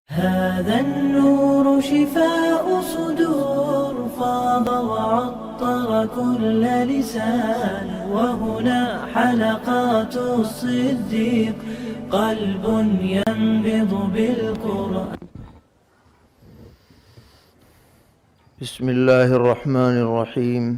هذا النور شفاء صدور فاض وعطر كل لسان وهنا حلقات الصديق قلب ينبض بالقرآن. بسم اللہ الرحمن الرحیم.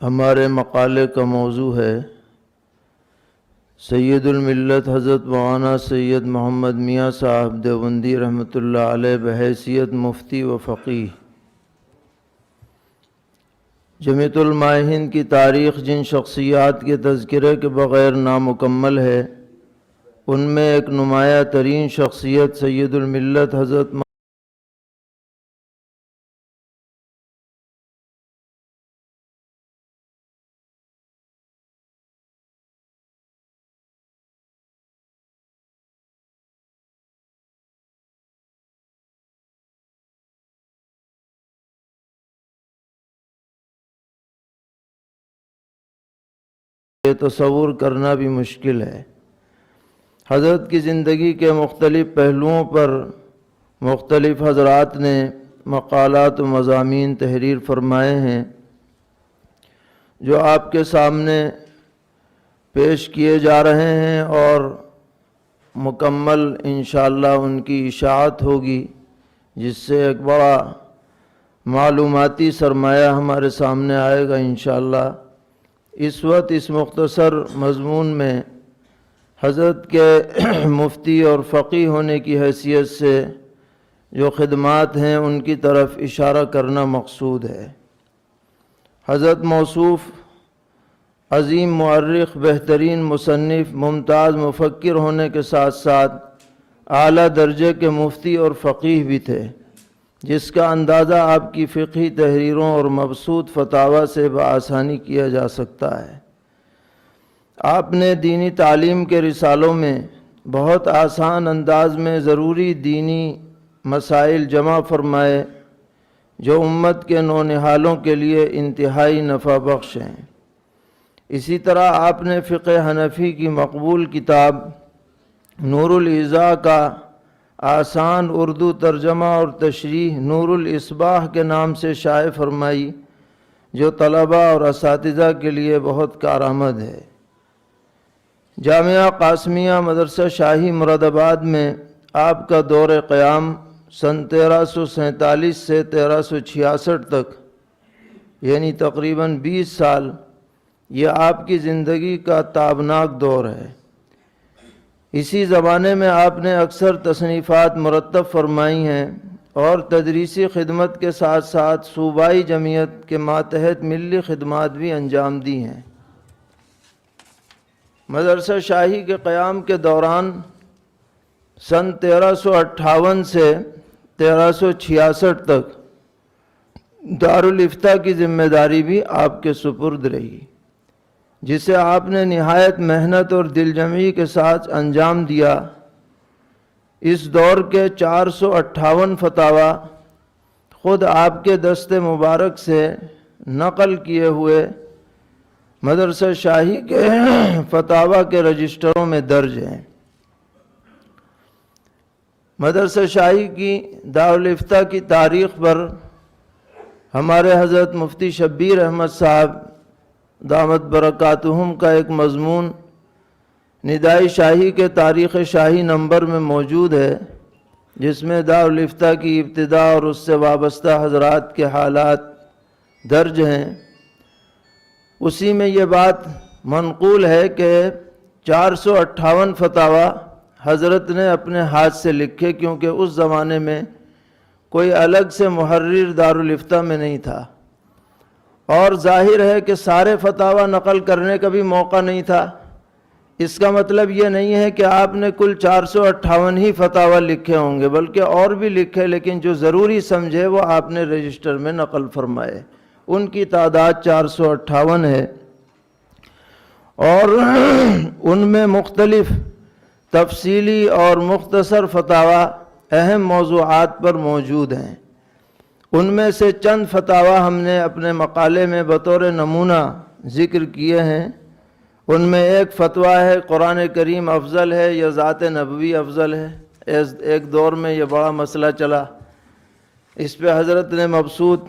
ہمارے مقالے کا موضوع ہے سید الملت حضرت مولانا سید محمد میاں صاحب دیوبندی رحمۃ اللہ علیہ بحیثیت مفتی و فقیہ. جمیعۃ علماء ہند کی تاریخ جن شخصیات کے تذکرے کے بغیر نامکمل ہے ان میں ایک نمایاں ترین شخصیت سید الملت حضرت یہ تصور کرنا بھی مشکل ہے. حضرت کی زندگی کے مختلف پہلوؤں پر مختلف حضرات نے مقالات و مضامین تحریر فرمائے ہیں جو آپ کے سامنے پیش کیے جا رہے ہیں اور مکمل انشاءاللہ ان کی اشاعت ہوگی جس سے ایک بڑا معلوماتی سرمایہ ہمارے سامنے آئے گا انشاءاللہ. اس وقت اس مختصر مضمون میں حضرت کے مفتی اور فقیہ ہونے کی حیثیت سے جو خدمات ہیں ان کی طرف اشارہ کرنا مقصود ہے. حضرت موصوف عظیم مورخ، بہترین مصنف، ممتاز مفکر ہونے کے ساتھ ساتھ اعلیٰ درجے کے مفتی اور فقیہ بھی تھے جس کا اندازہ آپ کی فقہی تحریروں اور مبسوط فتاوی سے بآسانی کیا جا سکتا ہے. آپ نے دینی تعلیم کے رسالوں میں بہت آسان انداز میں ضروری دینی مسائل جمع فرمائے جو امت کے نونہالوں کے لیے انتہائی نفع بخش ہیں. اسی طرح آپ نے فقہ حنفی کی مقبول کتاب نور الاضاء کا آسان اردو ترجمہ اور تشریح نور الاصباح کے نام سے شائع فرمائی جو طلباء اور اساتذہ کے لیے بہت کارآمد ہے. جامعہ قاسمیہ مدرسہ شاہی مرادآباد میں آپ کا دور قیام سن 1347 سے 1366 تک یعنی تقریباً 20 سال یہ آپ کی زندگی کا تابناک دور ہے. اسی زمانے میں آپ نے اکثر تصنیفات مرتب فرمائی ہیں اور تدریسی خدمت کے ساتھ ساتھ صوبائی جمعیت کے ماتحت ملی خدمات بھی انجام دی ہیں. مدرسہ شاہی کے قیام کے دوران سن 1358 سے 1366 تک دارالافتاء کی ذمہ داری بھی آپ کے سپرد رہی جسے آپ نے نہایت محنت اور دل جمعی کے ساتھ انجام دیا. اس دور کے 458 فتاوی خود آپ کے دست مبارک سے نقل کیے ہوئے مدرسہ شاہی کے فتاوی کے رجسٹروں میں درج ہیں. مدرسہ شاہی کی دارالافتاء کی تاریخ پر ہمارے حضرت مفتی شبیر احمد صاحب دامت برکاتہم کا ایک مضمون ندائی شاہی کے تاریخ شاہی نمبر میں موجود ہے جس میں دارالافتاء کی ابتدا اور اس سے وابستہ حضرات کے حالات درج ہیں. اسی میں یہ بات منقول ہے کہ 458 فتاوی حضرت نے اپنے ہاتھ سے لکھے کیونکہ اس زمانے میں کوئی الگ سے محرر دارالافتاء میں نہیں تھا اور ظاہر ہے کہ سارے فتاوی نقل کرنے کا بھی موقع نہیں تھا. اس کا مطلب یہ نہیں ہے کہ آپ نے کل 458 ہی فتاوی لکھے ہوں گے بلکہ اور بھی لکھے لیکن جو ضروری سمجھے وہ آپ نے رجسٹر میں نقل فرمائے. ان کی تعداد 458 ہے اور ان میں مختلف تفصیلی اور مختصر فتاوی اہم موضوعات پر موجود ہیں. ان میں سے چند فتاوی ہم نے اپنے مقالے میں بطور نمونہ ذکر کیے ہیں ان میں ایک فتویٰ ہے قرآن کریم افضل ہے یا ذات نبوی افضل ہے۔ ایک دور میں یہ بڑا مسئلہ چلا، اس پہ حضرت نے مبسوط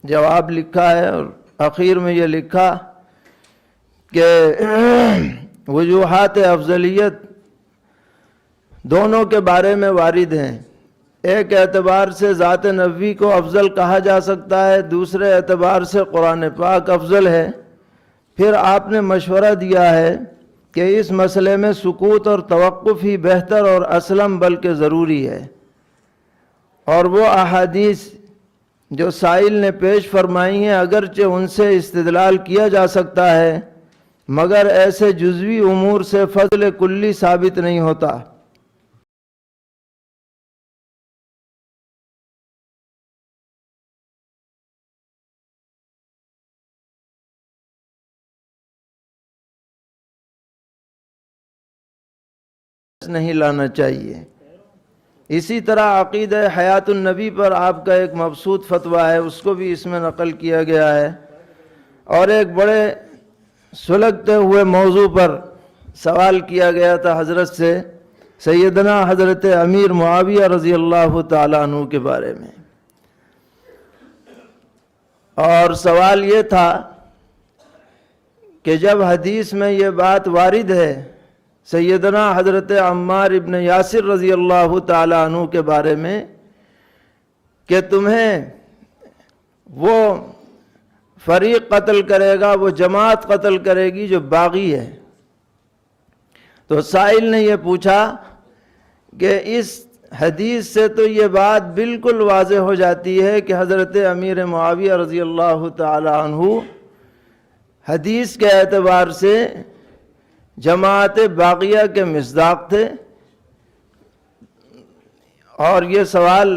جواب لکھا ہے، اور آخر میں یہ لکھا کہ وجوہات افضلیت دونوں کے بارے میں وارد ہیں۔ ایک اعتبار سے ذات نبوی کو افضل کہا جا سکتا ہے، دوسرے اعتبار سے قرآن پاک افضل ہے۔ پھر آپ نے مشورہ دیا ہے کہ اس مسئلے میں سکوت اور توقف ہی بہتر اور اسلم بلکہ ضروری ہے، اور وہ احادیث جو سائل نے پیش فرمائی ہیں اگرچہ ان سے استدلال کیا جا سکتا ہے، مگر ایسے جزوی امور سے فضل کلی ثابت نہیں ہوتا۔ نہیں لانا چاہیے۔ اسی طرح عقیدہ حیات النبی پر آپ کا ایک مبسوط فتویٰ ہے، اس کو بھی اس میں نقل کیا گیا ہے۔ اور ایک بڑے سلگتے ہوئے موضوع پر سوال کیا گیا تھا حضرت سے، سیدنا حضرت امیر معاویہ رضی اللہ تعالیٰ عنہ کے بارے میں، اور سوال یہ تھا کہ جب حدیث میں یہ بات وارد ہے سیدنا حضرت عمار ابن یاسر رضی اللہ تعالیٰ عنہ کے بارے میں کہ تمہیں وہ فریق قتل کرے گا، وہ جماعت قتل کرے گی جو باغی ہے، تو سائل نے یہ پوچھا کہ اس حدیث سے تو یہ بات بالکل واضح ہو جاتی ہے کہ حضرت امیر معاویہ رضی اللہ تعالیٰ عنہ حدیث کے اعتبار سے جماعت باغیہ کے مصداق تھے، اور یہ سوال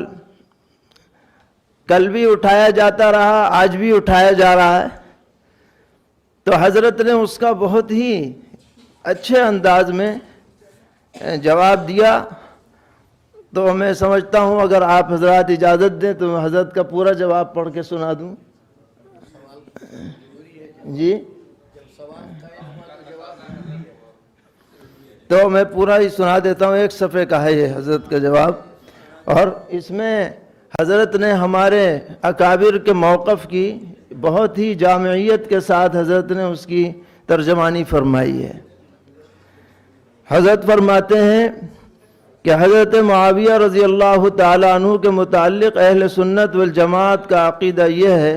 کل بھی اٹھایا جاتا رہا، آج بھی اٹھایا جا رہا ہے۔ تو حضرت نے اس کا بہت ہی اچھے انداز میں جواب دیا۔ تو میں سمجھتا ہوں اگر آپ حضرات اجازت دیں تو حضرت کا پورا جواب پڑھ کے سنا دوں۔ جی تو میں پورا ہی سنا دیتا ہوں، ایک صفحے کا ہے یہ حضرت کا جواب، اور اس میں حضرت نے ہمارے اکابر کے موقف کی بہت ہی جامعیت کے ساتھ حضرت نے اس کی ترجمانی فرمائی ہے۔ حضرت فرماتے ہیں کہ حضرت معاویہ رضی اللہ تعالیٰ عنہ کے متعلق اہل سنت والجماعت کا عقیدہ یہ ہے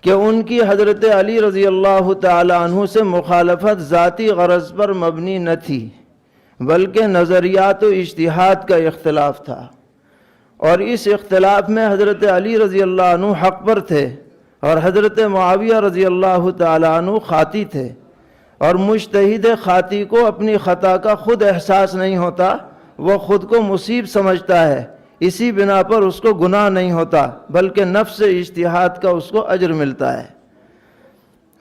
کہ ان کی حضرت علی رضی اللہ تعالیٰ عنہ سے مخالفت ذاتی غرض پر مبنی نہ تھی، بلکہ نظریات و اجتہاد کا اختلاف تھا، اور اس اختلاف میں حضرت علی رضی اللہ عنہ حق پر تھے اور حضرت معاویہ رضی اللہ تعالیٰ عنہ خاطی تھے، اور مجتہد خاطی کو اپنی خطا کا خود احساس نہیں ہوتا، وہ خود کو مصیب سمجھتا ہے، اسی بنا پر اس کو گناہ نہیں ہوتا بلکہ نفس اجتہاد کا اس کو اجر ملتا ہے۔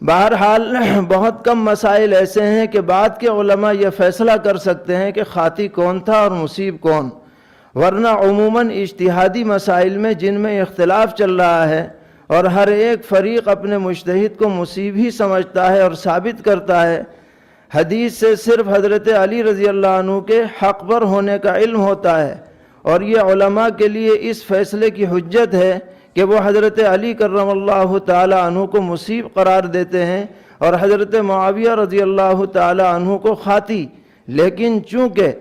بہرحال بہت کم مسائل ایسے ہیں کہ بعد کے علماء یہ فیصلہ کر سکتے ہیں کہ خاطی کون تھا اور مصیب کون، ورنہ عموماً اجتہادی مسائل میں جن میں اختلاف چل رہا ہے اور ہر ایک فریق اپنے مجتہد کو مصیب ہی سمجھتا ہے اور ثابت کرتا ہے، حدیث سے صرف حضرت علی رضی اللہ عنہ کے حق پر ہونے کا علم ہوتا ہے، اور یہ علماء کے لیے اس فیصلے کی حجت ہے کہ وہ حضرت علی کرم اللہ تعالی عنہ کو مصیب قرار دیتے ہیں اور حضرت معاویہ رضی اللہ تعالی عنہ کو خاطی، لیکن چونکہ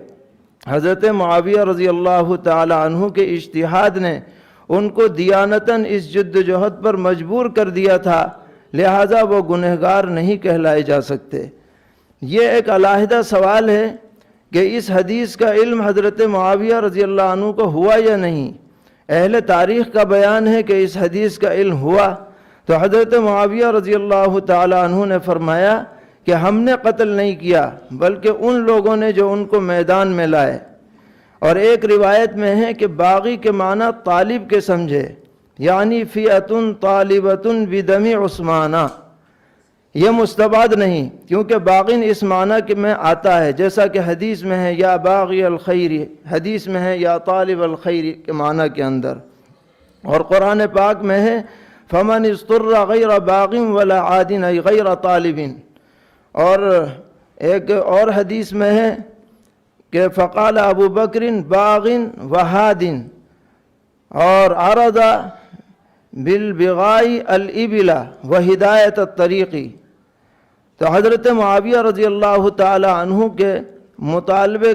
حضرت معاویہ رضی اللہ تعالی عنہ کے اجتہاد نے ان کو دیانتاً اس جد و جہد پر مجبور کر دیا تھا، لہٰذا وہ گنہگار نہیں کہلائے جا سکتے۔ یہ ایک علیحدہ سوال ہے کہ اس حدیث کا علم حضرت معاویہ رضی اللہ عنہ کو ہوا یا نہیں۔ اہل تاریخ کا بیان ہے کہ اس حدیث کا علم ہوا، تو حضرت معاویہ رضی اللہ تعالی عنہ نے فرمایا کہ ہم نے قتل نہیں کیا بلکہ ان لوگوں نے جو ان کو میدان میں لائے، اور ایک روایت میں ہے کہ باغی کے معنی طالب کے سمجھے، یعنی فئۃ طالبۃ بدم عثمانہ، یہ مستبعد نہیں کیونکہ باغین اس معنی میں آتا ہے، جیسا کہ حدیث میں ہے یا باغی الخیر، حدیث میں ہے یا طالب الخیر کے معنی کے اندر، اور قرآن پاک میں ہے فمن اضطر غیر باغ ولا عاد ای غیر طالب، اور ایک اور حدیث میں ہے کہ فقال ابو بکر باغن وہادن اور عرض بالبغائی الابلا وہدایت الطریقی. تو حضرت معاویہ رضی اللہ تعالی عنہ کے مطالبے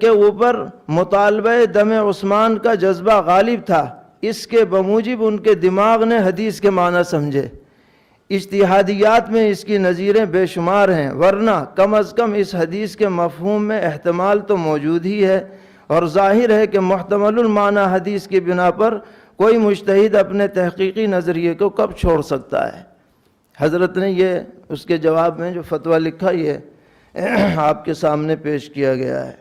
کے اوپر مطالبہ دم عثمان کا جذبہ غالب تھا. اس کے بموجب ان کے دماغ نے حدیث کے معنی سمجھے. اجتہادیات میں اس کی نظیریں بے شمار ہیں، ورنہ کم از کم اس حدیث کے مفہوم میں احتمال تو موجود ہی ہے، اور ظاہر ہے کہ محتمل المعنی حدیث کی بنا پر کوئی مجتہد اپنے تحقیقی نظریے کو کب چھوڑ سکتا ہے. حضرت نے یہ اس کے جواب میں جو فتویٰ لکھا یہ آپ کے سامنے پیش کیا گیا ہے.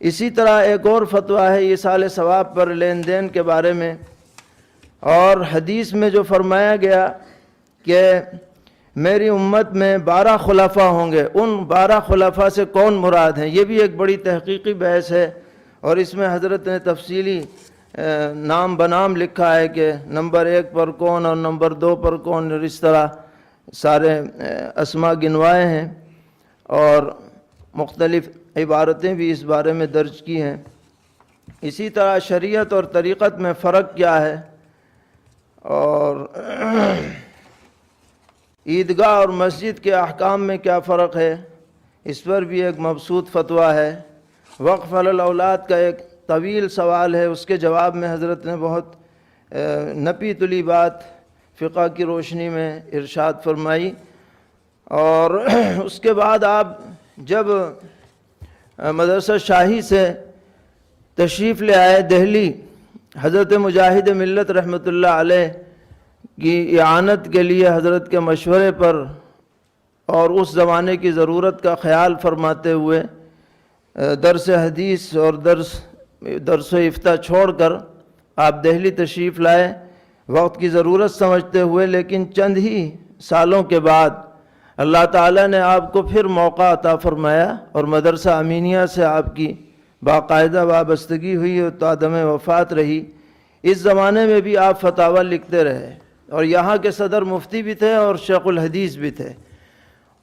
اسی طرح ایک اور فتویٰ ہے ایصال ثواب پر لین دین کے بارے میں، اور حدیث میں جو فرمایا گیا کہ میری امت میں 12 خلفاء ہوں گے، ان 12 خلفاء سے کون مراد ہیں، یہ بھی ایک بڑی تحقیقی بحث ہے، اور اس میں حضرت نے تفصیلی نام بنام لکھا ہے کہ نمبر 1 پر کون اور نمبر 2 پر کون، اور اس طرح سارے اسماء گنوائے ہیں، اور مختلف عبارتیں بھی اس بارے میں درج کی ہیں. اسی طرح شریعت اور طریقت میں فرق کیا ہے، اور عیدگاہ اور مسجد کے احکام میں کیا فرق ہے، اس پر بھی ایک مبسوط فتویٰ ہے. وقف علی الاولاد کا ایک طویل سوال ہے، اس کے جواب میں حضرت نے بہت نپی تلی بات فقہ کی روشنی میں ارشاد فرمائی. اور اس کے بعد آپ جب مدرسہ شاہی سے تشریف لے آئے دہلی، حضرت مجاہد ملت رحمۃ اللہ علیہ کی اعانت کے لیے حضرت کے مشورے پر اور اس زمانے کی ضرورت کا خیال فرماتے ہوئے درس حدیث اور درس و افتاء چھوڑ کر آپ دہلی تشریف لائے، وقت کی ضرورت سمجھتے ہوئے. لیکن چند ہی سالوں کے بعد اللہ تعالیٰ نے آپ کو پھر موقع عطا فرمایا، اور مدرسہ امینیہ سے آپ کی باقاعدہ وابستگی ہوئی اور تا دم وفات رہی. اس زمانے میں بھی آپ فتاوی لکھتے رہے، اور یہاں کے صدر مفتی بھی تھے اور شیخ الحدیث بھی تھے.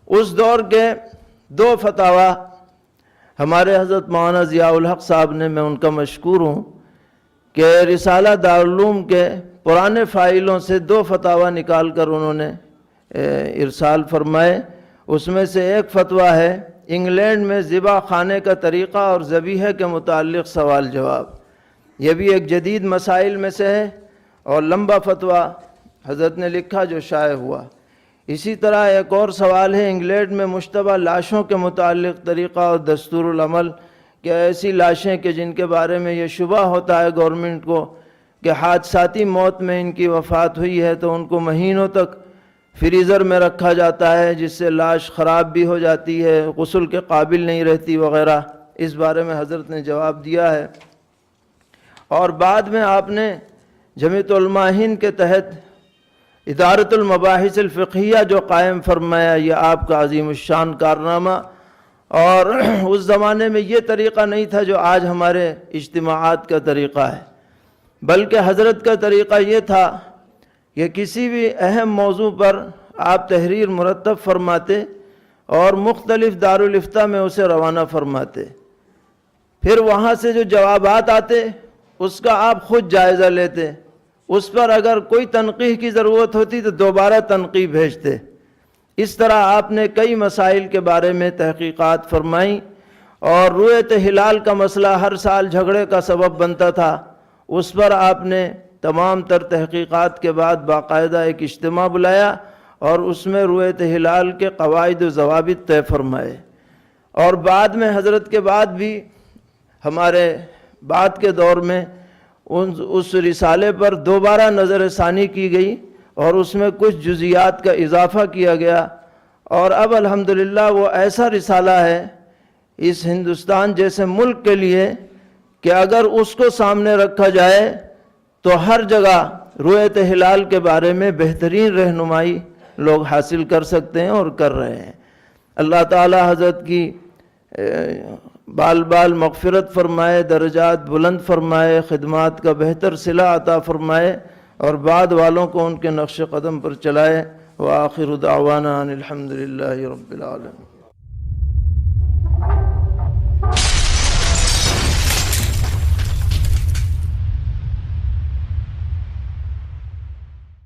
اس دور کے 2 فتاوی ہمارے حضرت مولانا ضیاء الحق صاحب نے، میں ان کا مشکور ہوں کہ رسالہ دارالعلوم کے پرانے فائلوں سے 2 فتاوی نکال کر انہوں نے ارسال فرمائے. اس میں سے ایک فتویٰ ہے انگلینڈ میں ذبح خانے کا طریقہ اور ذبیحہ کے متعلق سوال جواب. یہ بھی ایک جدید مسائل میں سے ہے، اور لمبا فتویٰ حضرت نے لکھا جو شائع ہوا. اسی طرح ایک اور سوال ہے انگلینڈ میں مشتبہ لاشوں کے متعلق طریقہ اور دستور العمل، کہ ایسی لاشیں کہ جن کے بارے میں یہ شبہ ہوتا ہے گورنمنٹ کو کہ حادثاتی موت میں ان کی وفات ہوئی ہے، تو ان کو مہینوں تک فریزر میں رکھا جاتا ہے، جس سے لاش خراب بھی ہو جاتی ہے، غسل کے قابل نہیں رہتی وغیرہ. اس بارے میں حضرت نے جواب دیا ہے. اور بعد میں آپ نے جمعیت علماء ہند کے تحت ادارۃ المباحث الفقہیہ جو قائم فرمایا، یہ آپ کا عظیم الشان کارنامہ. اور اس زمانے میں یہ طریقہ نہیں تھا جو آج ہمارے اجتماعات کا طریقہ ہے، بلکہ حضرت کا طریقہ یہ تھا کہ کسی بھی اہم موضوع پر آپ تحریر مرتب فرماتے اور مختلف دارالافتاء میں اسے روانہ فرماتے. پھر وہاں سے جو جوابات آتے اس کا آپ خود جائزہ لیتے، اس پر اگر کوئی تنقیح کی ضرورت ہوتی تو دوبارہ تنقیح بھیجتے. اس طرح آپ نے کئی مسائل کے بارے میں تحقیقات فرمائیں، اور رؤیت ہلال کا مسئلہ ہر سال جھگڑے کا سبب بنتا تھا. اس پر آپ نے تمام تر تحقیقات کے بعد باقاعدہ ایک اجتماع بلایا، اور اس میں رؤیت ہلال کے قواعد و ضوابط طے فرمائے. اور بعد میں حضرت کے بعد بھی ہمارے بعد کے دور میں اس رسالے پر دوبارہ نظر ثانی کی گئی، اور اس میں کچھ جزیات کا اضافہ کیا گیا. اور اب الحمدللہ وہ ایسا رسالہ ہے اس ہندوستان جیسے ملک کے لیے کہ اگر اس کو سامنے رکھا جائے تو ہر جگہ رؤیت ہلال کے بارے میں بہترین رہنمائی لوگ حاصل کر سکتے ہیں اور کر رہے ہیں. اللہ تعالی حضرت کی بال بال مغفرت فرمائے، درجات بلند فرمائے، خدمات کا بہتر صلہ عطا فرمائے، اور بعد والوں کو ان کے نقش قدم پر چلائے. وآخر دعوانا ان الحمد للہ رب العالمین.